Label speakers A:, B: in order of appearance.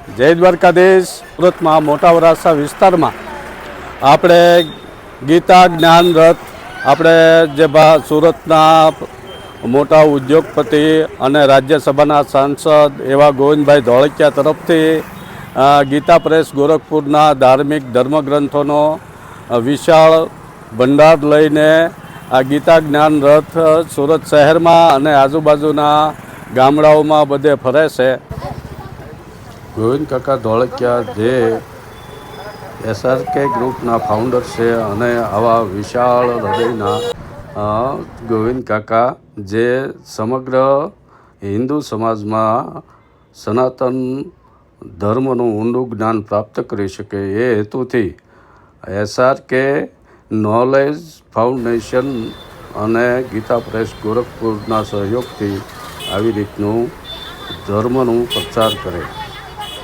A: જય દ્વારકાધીશ. સુરતમાં મોટા વરાછા વિસ્તારમાં આપણે ગીતા જ્ઞાન રથ આપણે જે સુરતના મોટા ઉદ્યોગપતિ અને રાજ્યસભાના સાંસદ એવા ગોવિંદભાઈ ધોળકિયા તરફથી ગીતા પ્રેસ ગોરખપુરના ધાર્મિક ધર્મગ્રંથોનો વિશાળ ભંડાર લઈને આ ગીતા જ્ઞાન રથ સુરત શહેરમાં અને આજુબાજુના ગામડાઓમાં બધે ફરે છે. ગોવિંદ કાકા ધોળકિયા જે SRK ગ્રુપના ફાઉન્ડર છે અને આવા વિશાળ હૃદયના ગોવિંદ કાકા જે સમગ્ર હિન્દુ સમાજમાં સનાતન ધર્મનું ઊંડું જ્ઞાન પ્રાપ્ત કરી શકે એ હેતુથી SRK નોલેજ ફાઉન્ડેશન અને ગીતા પ્રેસ ગોરખપુરના સહયોગથી આવી રીતનું ધર્મનું પ્રચાર કરે.